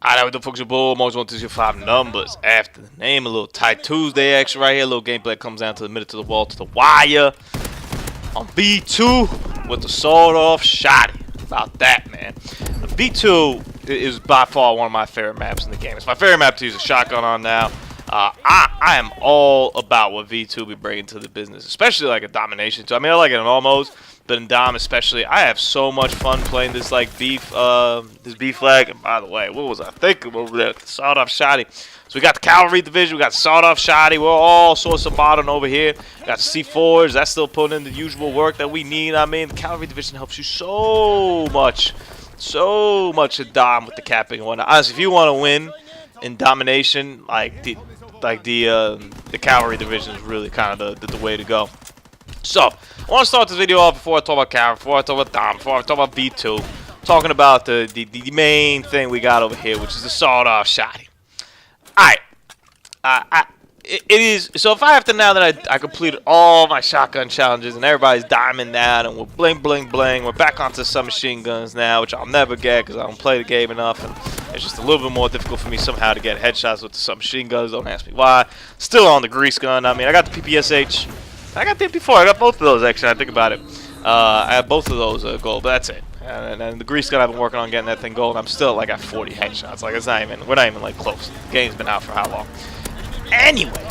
Alright, what the fuck's your bull? Most 1, 2, 3, 5 numbers after the name. A little tight Tuesday action right here. A little gameplay comes down to the middle, to the wall, to the wire. On V2 with the sawed-off shotty. About that, man. V2 is by far one of my favorite maps in the game. It's my favorite map to use a shotgun on now. I am all about what V2 be bringing to the business, especially like a domination too. I mean, I like it in all modes, but in Dom especially, I have so much fun playing this like this B flag. And by the way, what was I thinking over there? The sawed-off shotty. So we got the cavalry division, we got the sawed-off shotty. We're all sorts of modern over here. We got the C4s. That's still putting in the usual work that we need. I mean, the cavalry division helps you so much in Dom with the capping and whatnot. Honestly, if you want to win in domination, the cavalry division is really kind of the way to go. So I want to start this video off before I talk about cavalry, before I talk about Dom, before I talk about V2, talking about the main thing we got over here, which is the sawed-off shotty. Alright, it is, so if I have to, now that I completed all my shotgun challenges and everybody's diming down and we're bling bling bling, we're back onto submachine guns now, which I'll never get because I don't play the game enough, and it's just a little bit more difficult for me somehow to get headshots with the submachine guns. Don't ask me why. Still on the grease gun. I mean, I got the PPSH, I got the MP4, I got both of those actually. I think about it. I have both of those gold, but that's it. And the grease gun, I've been working on getting that thing gold. I'm still like at 40 headshots. Like, it's not even, we're not even like close. The game's been out for how long? Anyway,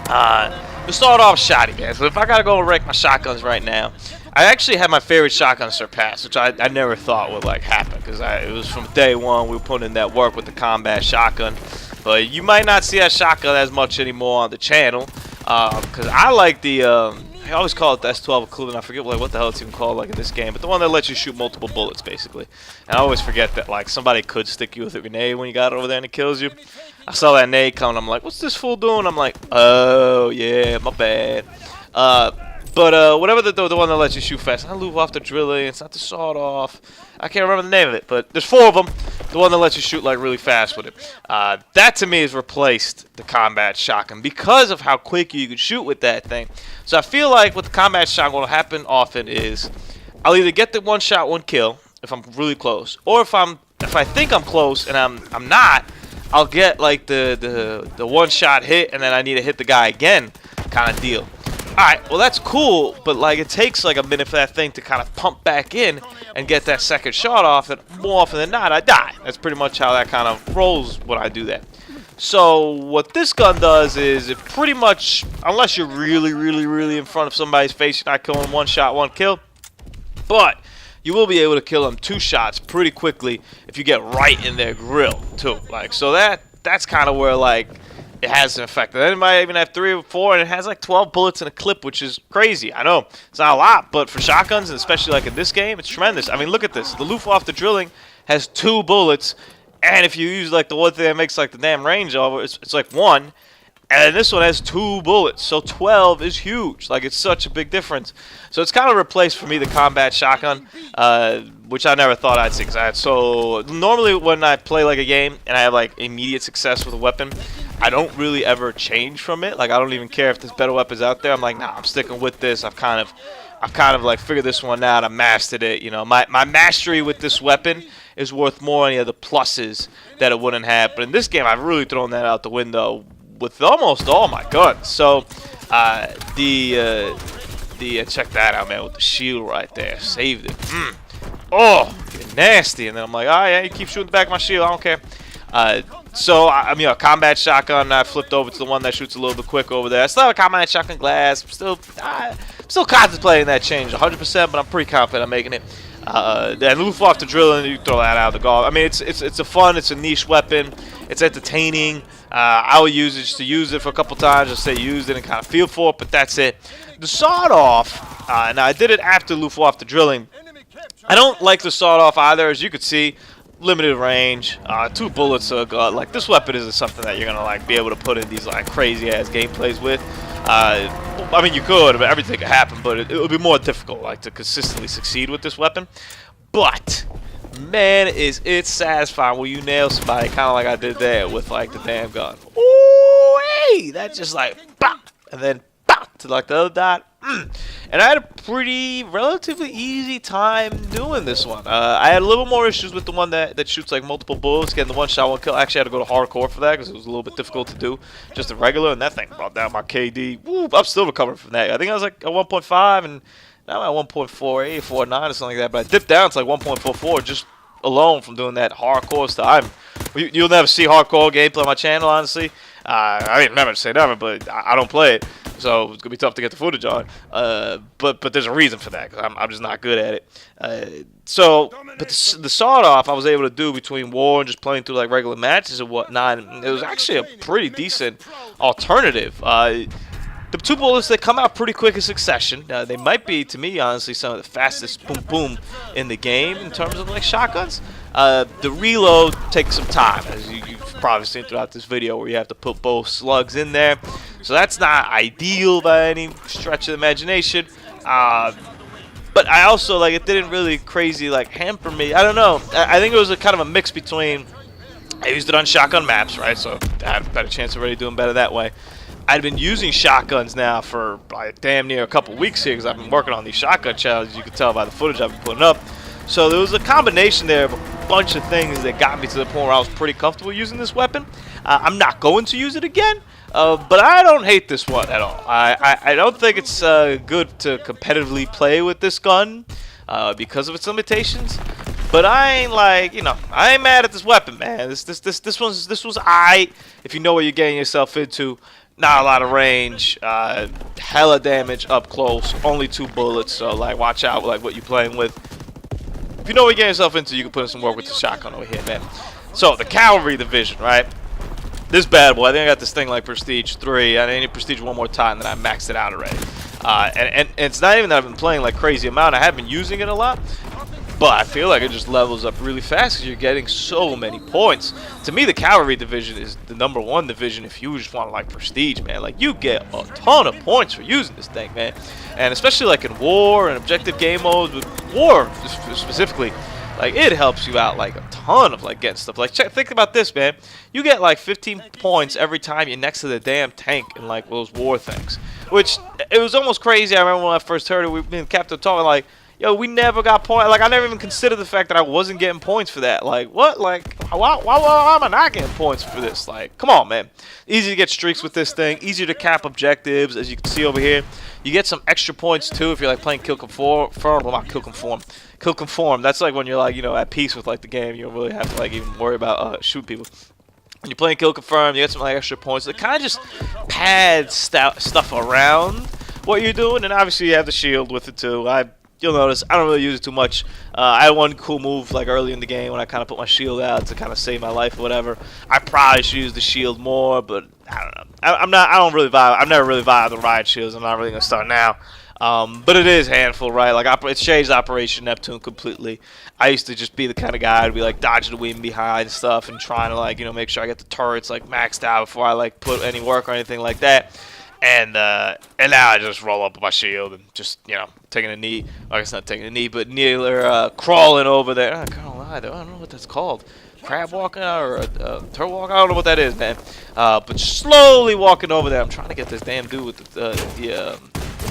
to start off shotty, man. So if I gotta go and rank my shotguns right now, I actually had my favorite shotgun surpass, which I never thought would like happen, because it was from day one we were putting in that work with the combat shotgun. But you might not see that shotgun as much anymore on the channel, because I like the I always call it the S12 equivalent. I forget what the hell it's even called like in this game, but the one that lets you shoot multiple bullets basically. And I always forget that like somebody could stick you with a grenade when you got it over there and it kills you. I saw that nade coming. I'm like, what's this fool doing? I'm like, oh yeah, my bad. But whatever the one that lets you shoot fast. Not loop off the drilling. It's not the sawed off. I can't remember the name of it, but there's 4 of them. The one that lets you shoot like really fast with it. That to me has replaced the combat shotgun because of how quick you can shoot with that thing. So I feel like with the combat shotgun, what will happen often is I'll either get the one shot, one kill if I'm really close, or if I think I'm close and I'm not, I'll get like the one shot hit and then I need to hit the guy again kind of deal. Alright, well that's cool, but like it takes like a minute for that thing to kind of pump back in and get that second shot off, and more often than not I die. That's pretty much how that kind of rolls when I do that. So what this gun does is it pretty much, unless you're really in front of somebody's face, you're not killing one shot, one kill, but you will be able to kill them 2 shots pretty quickly if you get right in their grill too. Like, so that's kind of where like it has an effect. And then it might even have 3 or 4, and it has like 12 bullets in a clip, which is crazy. I know it's not a lot, but for shotguns, and especially like in this game, it's tremendous. I mean, look at this. The loop off the drilling has 2 bullets, and if you use like the one thing that makes like the damn range over, it's like 1. And this one has 2 bullets, so 12 is huge. Like, it's such a big difference. So it's kind of replaced for me the combat shotgun, which I never thought I'd see. Cause I had normally when I play like a game and I have like immediate success with a weapon, I don't really ever change from it. Like, I don't even care if there's better weapons out there. I'm like, nah, I'm sticking with this. I've kind of like figured this one out. I mastered it. You know, my mastery with this weapon is worth more than any of the pluses that it wouldn't have. But in this game, I've really thrown that out the window with almost all my guns. So check that out, man, with the shield right there. Saved it. Oh, getting nasty. And then I'm like, oh yeah, you keep shooting the back of my shield, I don't care. So I mean, a combat shotgun, I flipped over to the one that shoots a little bit quick over there. I still have a combat shotgun glass. I'm still contemplating that change 100%, but I'm pretty confident I'm making it. Then loop off the drilling, you throw that out of the golf. I mean, it's a niche weapon. It's entertaining. I will use it just to use it for a couple times, just say use it and kind of feel for it, but that's it. The sawed off, now I did it after loop off the drilling. I don't like the sawed off either, as you could see. Limited range, 2 bullets are good. Like, this weapon isn't something that you're gonna like be able to put in these like crazy ass gameplays with. I mean, you could, but everything could happen, but it would be more difficult like to consistently succeed with this weapon. But man, is it satisfying when you nail somebody, kind of like I did there with like the damn gun. Ooh, hey, that just like bop, and then bop to like the other dot. And I had a pretty relatively easy time doing this one. I had a little more issues with the one that shoots like multiple bullets, getting the one shot, one kill. I actually had to go to hardcore for that because it was a little bit difficult to do. Just a regular, and that thing brought down my KD. Woo, I'm still recovering from that. I think I was like a 1.5, and now I'm at 1.48, 49 or something like that. But I dipped down to like 1.44 just alone from doing that hardcore stuff. You'll never see hardcore gameplay on my channel, honestly. I mean, never to say never, but I don't play it, so it's gonna be tough to get the footage on. But there's a reason for that, because I'm just not good at it. But the sawed off I was able to do between war and just playing through like regular matches and whatnot. And it was actually a pretty decent alternative. The two bullets, they come out pretty quick in succession. They might be, to me, honestly, some of the fastest boom boom in the game in terms of like shotguns. The reload takes some time, as you've probably seen throughout this video, where you have to put both slugs in there. So that's not ideal by any stretch of the imagination. But I also, like, it didn't really crazy like hamper me. I don't know. I think it was a kind of a mix between, I used it on shotgun maps, right? So I had a better chance of already doing better that way. I'd been using shotguns now for like damn near a couple weeks here, because I've been working on these shotgun challenges. You can tell by the footage I've been putting up. So there was a combination there of a bunch of things that got me to the point where I was pretty comfortable using this weapon. I'm not going to use it again, but I don't hate this one at all. I don't think it's good to competitively play with this gun because of its limitations. But I ain't like, you know, I ain't mad at this weapon, man. This was aight if you know what you're getting yourself into. Not a lot of range, hella damage up close, only 2 bullets, so like watch out like what you're playing with. If you know what you're getting yourself into, you can put in some work with the shotgun over here, man. So the cavalry division, right? This bad boy, I think I got this thing like Prestige 3. I need Prestige 1 more time, then I maxed it out already. And it's not even that I've been playing like crazy amount. I have been using it a lot. But I feel like it just levels up really fast because you're getting so many points. To me, the cavalry division is the #1 division if you just want to like prestige, man. Like, you get a ton of points for using this thing, man. And especially like in war and objective game modes, with war specifically, like it helps you out like a ton of like getting stuff. Like, think about this, man. You get like 15 points every time you're next to the damn tank in like those war things. Which, it was almost crazy. I remember when I first heard it, me and Captain talking like, yo, we never got points. Like, I never even considered the fact that I wasn't getting points for that. Like, what? Like, why am I not getting points for this? Like, come on, man. Easy to get streaks with this thing. Easier to cap objectives, as you can see over here. You get some extra points, too, if you're, like, playing Kill Conform. Well, not Kill Conform. Kill Conform. That's, like, when you're, like, you know, at peace with, like, the game. You don't really have to, like, even worry about shooting people. When you're playing Kill Confirm, you get some, like, extra points. It kind of just pads stuff around what you're doing. And, obviously, you have the shield with it, too. You'll notice I don't really use it too much. I had one cool move like early in the game when I kind of put my shield out to kind of save my life or whatever. I probably should use the shield more, but I don't know. I don't really vibe. I've never really vibed the riot shields. I'm not really gonna start now. But it is handful, right? Like, it's changed Operation Neptune completely. I used to just be the kind of guy who'd be like dodging the wind behind stuff and trying to, like, you know, make sure I get the turrets like maxed out before I like put any work or anything like that. And now I just roll up with my shield and just, you know, taking a knee. I guess not taking a knee, but nearly crawling over there. I can't lie, though. I don't know what that's called. Crab walking or a turtle walk? I don't know what that is, man. But slowly walking over there. I'm trying to get this damn dude with the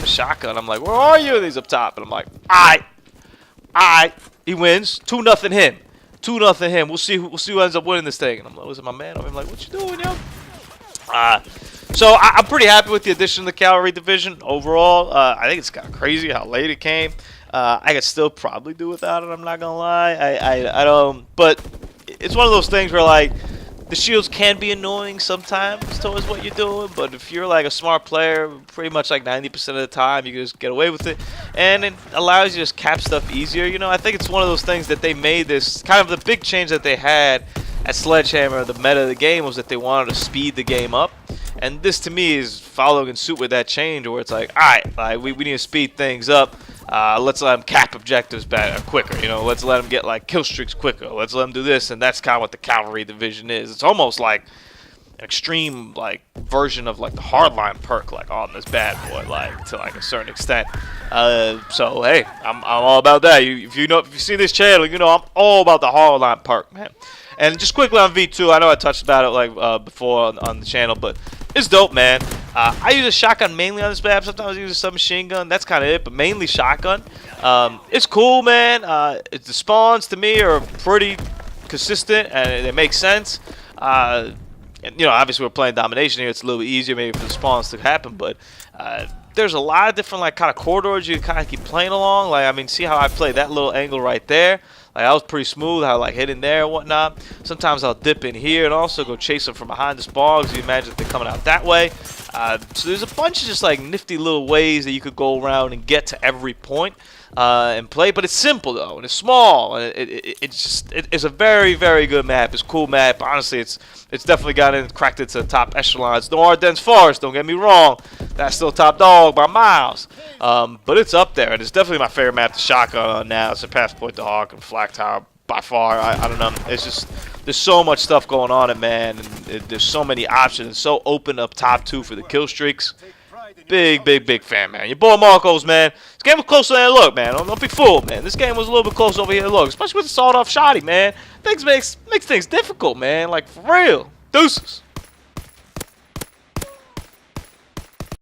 shotgun. I'm like, where are you? And he's up top. And I'm like, alright. He wins. 2-0 him. 2-0 him. We'll see who ends up winning this thing. And I'm like, listen, my man. I'm like, what you doing, yo? So I'm pretty happy with the addition of the cavalry division overall. I think it's kind of crazy how late it came. I could still probably do without it. I'm not gonna lie. I don't. But it's one of those things where like the shields can be annoying sometimes towards what you're doing. But if you're like a smart player, pretty much like 90% of the time you can just get away with it, and it allows you to just cap stuff easier. You know, I think it's one of those things that they made this kind of the big change that they had at Sledgehammer. The meta of the game was that they wanted to speed the game up. And this, to me, is following in suit with that change, where it's like, all right, like, we need to speed things up. Let's let them cap objectives better, quicker. You know, let's let them get like kill streaks quicker. Let's let them do this, and that's kind of what the cavalry division is. It's almost like an extreme like version of like the hardline perk, like on this bad boy, like to like a certain extent. So hey, I'm all about that. If you see this channel, you know I'm all about the hardline perk, man. And just quickly on V2, I know I touched about it like before on the channel, but It's dope, man. I use a shotgun mainly on this map. Sometimes I use a submachine gun. That's kind of it, but mainly shotgun. It's cool, man. The spawns to me are pretty consistent and they make sense. And, you know, obviously we're playing domination here. It's a little bit easier maybe for the spawns to happen, but there's a lot of different like kind of corridors you can kind of keep playing along. Like, I mean, see how I played that little angle right there? Like, that was pretty smooth, how like hit in there and whatnot. Sometimes I'll dip in here and also go chase them from behind the spawn because you imagine if they're coming out that way. So there's a bunch of just like nifty little ways that you could go around and get to every point and play. But it's simple though, and it's small, and it's a very, very good map. It's a cool map. Honestly, it's definitely cracked into the top echelons. No Ardennes Forest, don't get me wrong. That's still top dog by miles. But it's up there, and it's definitely my favorite map to shotgun on now. It's surpassed Point the Hawk and Flak Tower by far. I don't know. It's just there's so much stuff going on, and man, and there's so many options. It's so open up top 2 for the kill streaks. Big fan, man. Your boy Marcos, man. This game was closer than it looked, man. Don't be fooled, man. This game was a little bit closer over here than it looked, especially with the sawed-off shotty, man. Things makes things difficult, man. Like, for real. Deuces.